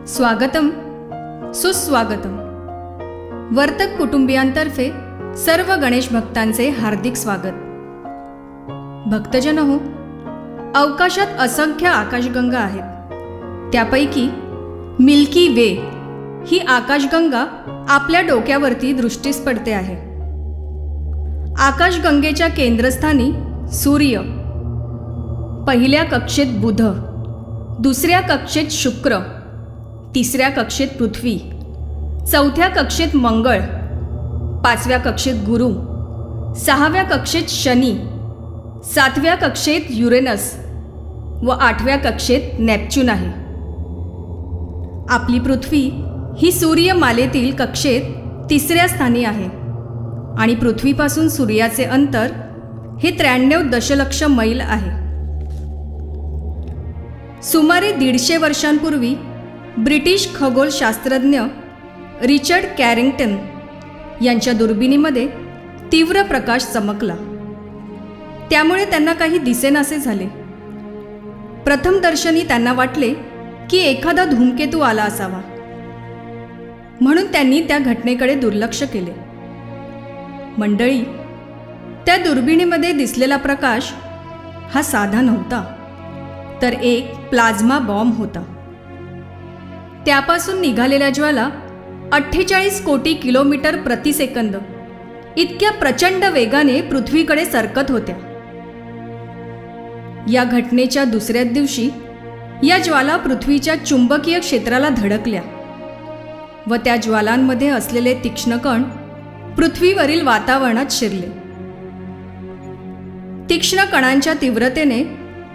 स्वागतम सुस्वागतम। वर्तक कुटुंबियांतर्फे सर्व गणेश भक्तांचे हार्दिक स्वागत। भक्तजन हो, अवकाशात असंख्य आकाशगंगा आहेत। त्यापैकी मिल्की वे ही आकाशगंगा आपल्या डोक्यावरती दृष्टीस पडते आहे। आकाशगंगेच्या केंद्रस्थानी सूर्य, पहिल्या कक्षेत बुध, दुसऱ्या कक्षेत शुक्र, तिसऱ्या कक्षेत पृथ्वी, चौथ्या कक्षेत मंगळ, पाचव्या कक्षेत गुरु, सहाव्या कक्षेत शनी, सातव्या कक्षेत युरेनस व आठव्या कक्षेत नेपच्यून आहे। आपली पृथ्वी ही सूर्यमालेतील कक्षेत तिसऱ्या स्थानी आहे आणि पृथ्वीपासून सूर्याचे अंतर हे 93 दशलक्ष मैल आहे। सुमारे 150 वर्षांपूर्वी ब्रिटिश खगोलशास्त्रज्ञ रिचर्ड कॅरिंग्टन यांच्या दुर्बिणीमध्ये तीव्र प्रकाश चमकला। त्यामुळे त्यांना काही दिसेनासे झाले। प्रथमदर्शनी त्यांना वाटले की एखादा धूमकेतू आला असावा, म्हणून त्यांनी त्या घटनेकडे दुर्लक्ष केले। मंडळी, त्या दुर्बिणीमध्ये दिसलेला प्रकाश हा साधा नव्हता, तर एक प्लाझ्मा बॉम्ब होता। त्यापासून निघालेल्या ज्वाला 48 कोटी किलोमीटर प्रति सेकंद इतक्या प्रचंड वेगाने पृथ्वीकडे सरकत होत्या। या घटनेच्या दुसऱ्याच दिवशी या ज्वाला पृथ्वीच्या चुंबकीय क्षेत्राला धडकल्या व त्या ज्वालांमध्ये असलेले तीक्ष्ण कण पृथ्वीवरील वातावरणात शिरले। तीक्ष्ण कणांच्या तीव्रतेने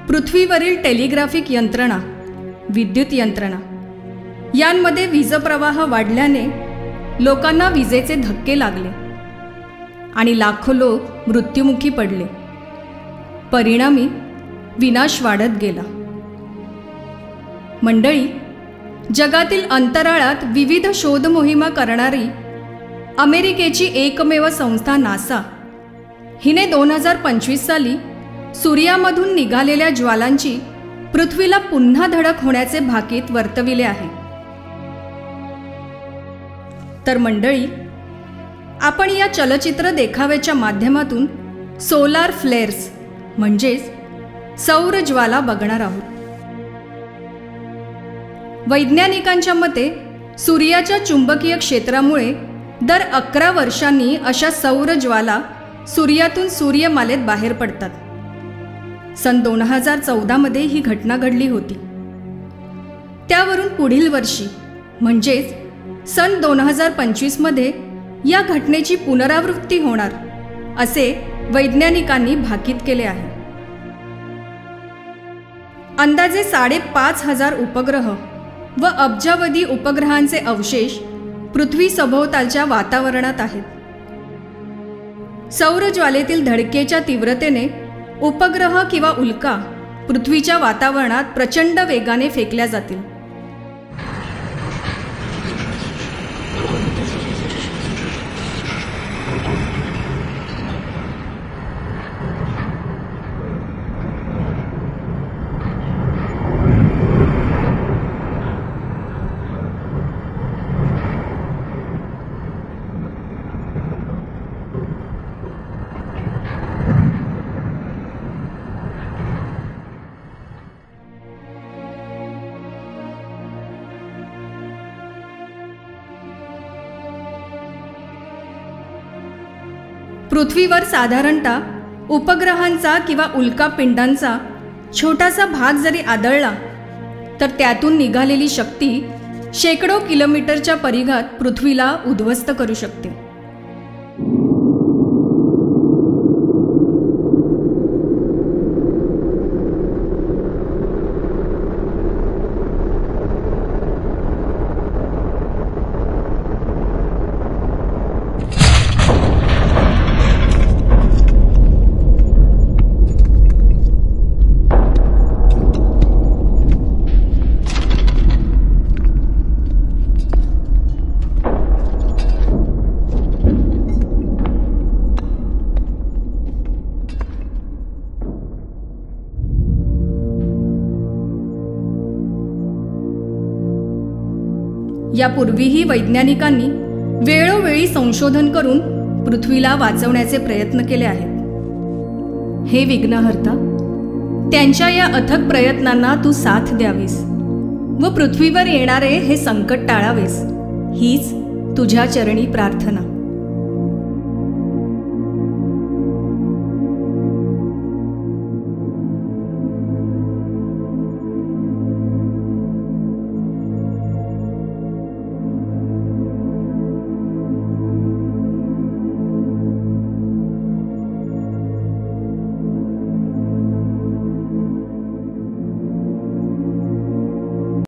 पृथ्वीवरील टेलिग्राफिक यंत्रणा, विद्युत यंत्रणा यांमध्ये वीजप्रवाह वाढल्याने लोकांना विजेचे धक्के लागले आणि लाखो लोक मृत्युमुखी पडले। परिणामी विनाश वाढत गेला। मंडळी, जगातील अंतराळात विविध शोध मोहिमा करणारी अमेरिकेची एकमेव संस्था नासा हिने 2025 साली सूर्यामधून निघालेल्या ज्वालांची पृथ्वीला पुन्हा धडक होण्याचे भाकीत वर्तविले आहे। तर मंडळी, आपण या चलचित्र देखाव्याच्या माध्यमातून सोलार फ्लेअर्स म्हणजेच सौर ज्वाला बघणार आहोत। वैज्ञानिकांच्या मते सूर्याच्या चुंबकीय क्षेत्रामुळे दर 11 वर्षांनी अशा सौर ज्वाला सूर्यातून सूर्यमालेत बाहेर पडतात। सन 2014 मध्ये ही घटना घडली होती। त्यावरून पुढील वर्षी म्हणजेच सन 2025 मध्ये या घटनेची पुनरावृत्ती होणार असे वैज्ञानिकांनी भाकीत केले आहे। अंदाजे 5,500 उपग्रह व अब्जावधी उपग्रहांचे अवशेष पृथ्वी सभोवतालच्या वातावरणात आहेत। सौर ज्वालेतील धडकेच्या तीव्रतेने उपग्रह किंवा उल्का पृथ्वीच्या वातावरणात प्रचंड वेगाने फेकल्या जातील। पृथ्वीवर साधारणतः उपग्रहांचा किंवा उल्कापिंडांचा छोटासा भाग जरी आदळला तर त्यातून निघालेली शक्ती शेकडो किलोमीटरच्या परिघात पृथ्वीला उद्ध्वस्त करू शकते। यापूर्वीही वैज्ञानिकांनी वेळोवेळी संशोधन करून पृथ्वीला वाचवण्याचे प्रयत्न केले आहेत. हे विघ्नहर्ता, त्यांच्या या अथक प्रयत्नांना तू साथ द्यावीस व पृथ्वीवर येणारे हे संकट टाळावेस, हीच तुझ्या चरणी प्रार्थना.